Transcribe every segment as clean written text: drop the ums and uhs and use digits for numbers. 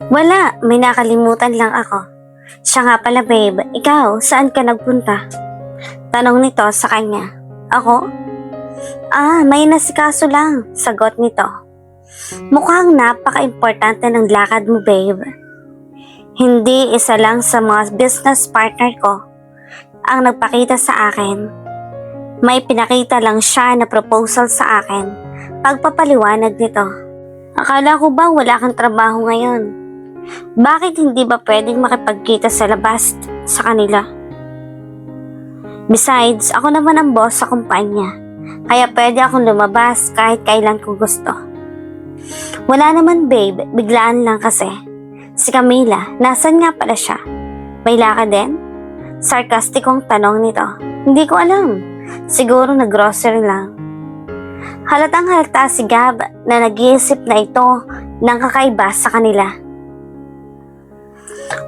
Wala, may nakalimutan lang ako. Siya nga pala babe, ikaw, saan ka nagpunta? Tanong nito sa kanya. Ako? May nasikaso lang, sagot nito. Mukhang napaka-importante ng lakad mo babe. Hindi isa lang sa mga business partner ko ang nagpakita sa akin. May pinakita lang siya na proposal sa akin. Pagpapaliwanag nito. Akala ko ba wala kang trabaho ngayon? Bakit hindi ba pwedeng makipagkita sa labas sa kanila? Besides, ako naman ang boss sa kumpanya. Kaya pwede akong lumabas kahit kailan ko gusto. Wala naman babe, biglaan lang kasi. Si Camila, nasan nga pala siya? May lakad din? Sarkastikong tanong nito. Hindi ko alam. Siguro nag-grocery lang. Halatang halata si Gab na nag-iisip na ito ng kakaiba sa kanila.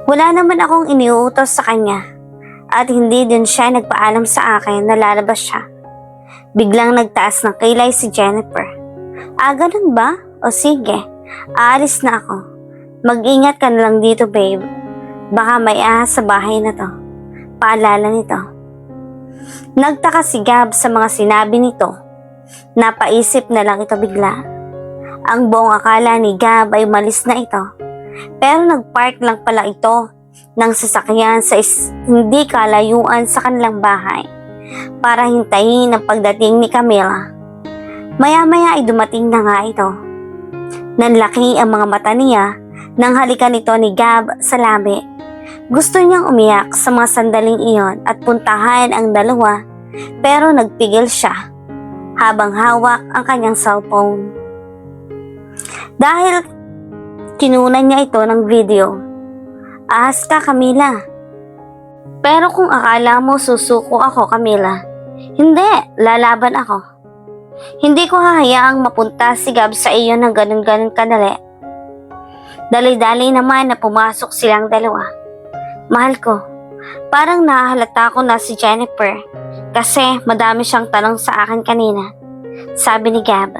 Wala naman akong iniuutos sa kanya at hindi din siya nagpaalam sa akin na lalabas siya. Biglang nagtaas ng kilay si Jennifer. Ganun ba? O sige, aalis na ako. Mag-ingat ka na lang dito babe. Baka may ahas sa bahay na to. Paalala nito. Nagtaka si Gab sa mga sinabi nito. Napaisip na lang ito bigla. Ang buong akala ni Gab ay umalis na ito. Pero nagpark lang pala ito ng sasakyan sa hindi kalayuan sa kanilang bahay para hintayin ang pagdating ni Camila. Maya-maya ay dumating na nga ito. Nanlaki ang mga mata niya nang halikan ito ni Gab sa labi. Gusto niyang umiyak sa mga sandaling iyon at puntahan ang dalawa pero nagpigil siya habang hawak ang kanyang cellphone. Dahil kinunan niya ito ng video. Ahas ka Camila. Pero kung akala mo susuko ako Camila, hindi, lalaban ako. Hindi ko hahayaang mapunta si Gab sa iyo ng ganun-ganun kadali. Dali-dali naman na pumasok silang dalawa. Mahal ko, parang nahahalata ko na si Jennifer kasi madami siyang tanong sa akin kanina. Sabi ni Gab.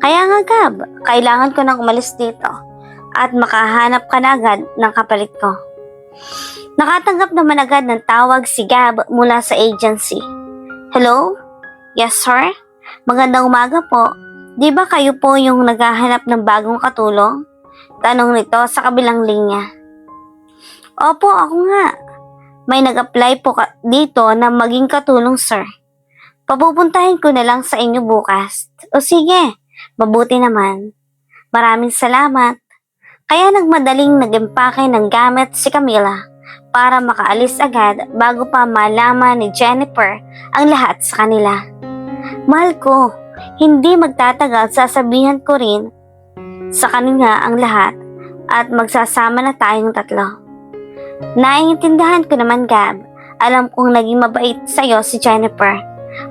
Kaya nga Gab, kailangan ko nang umalis dito at makahanap ka na agad ng kapalit ko. Nakatanggap naman agad ng tawag si Gab mula sa agency. Hello? Yes sir? Magandang umaga po. Di ba kayo po yung naghahanap ng bagong katulong? Tanong nito sa kabilang linya. Opo, ako nga. May nag-apply po dito na maging katulong sir. Papupuntahin ko na lang sa inyo bukas. O sige, mabuti naman. Maraming salamat. Kaya nagmadaling nag-empake ng gamit si Camila para makaalis agad bago pa malaman ni Jennifer ang lahat sa kanila. Mahal ko, hindi magtatagal sasabihan ko rin sa kanila ang lahat at magsasama na tayong tatlo. Naiintindihan ko naman Gab, alam kong naging mabait sa'yo si Jennifer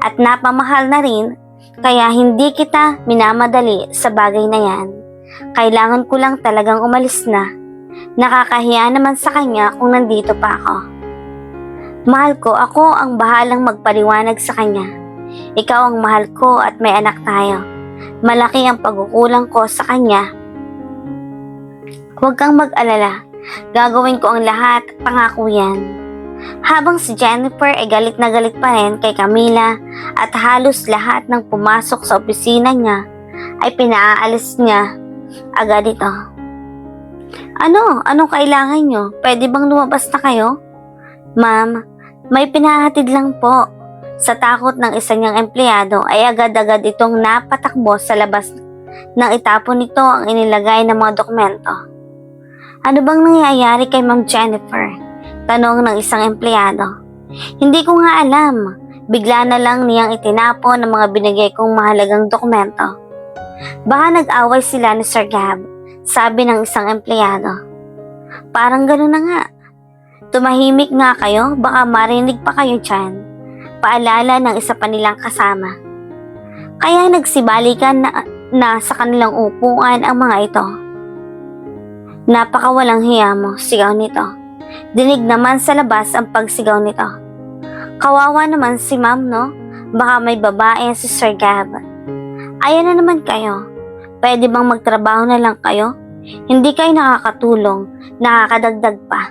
at napamahal na rin kaya hindi kita minamadali sa bagay na yan. Kailangan ko lang talagang umalis na. Nakakahiya naman sa kanya kung nandito pa ako. Mahal ko, ako ang bahalang magpaliwanag sa kanya. Ikaw ang mahal ko at may anak tayo. Malaki ang pagkukulang ko sa kanya. Huwag kang mag-alala. Gagawin ko ang lahat, pangako yan. Habang si Jennifer ay galit na galit pa rin kay Camila at halos lahat ng pumasok sa opisina niya ay pinaalis niya agad ito. Anong kailangan nyo? Pwede bang lumabas na kayo? Ma'am, may pinahatid lang po. Sa takot ng isa niyang empleyado ay agad-agad itong napatakbo sa labas nang itapon nito ang inilagay ng mga dokumento. Ano bang nangyayari kay Ma'am Jennifer? Tanong ng isang empleyado. Hindi ko nga alam. Bigla na lang niyang itinapon ang mga binigay kong mahalagang dokumento. Baka nag-away sila ni Sir Gab, sabi ng isang empleyado. Parang gano'n na nga. Tumahimik nga kayo, baka marinig pa kayo dyan. Paalala ng isa pa nilang kasama. Kaya nagsibalikan na sa kanilang upuan ang mga ito. Napakawalang hiya mo, sigaw nito. Dinig naman sa labas ang pagsigaw nito. Kawawa naman si ma'am no? Baka may babae si Sir Gab. Ayan na naman kayo. Pwede bang magtrabaho na lang kayo? Hindi kayo nakakatulong, nakakadagdag pa.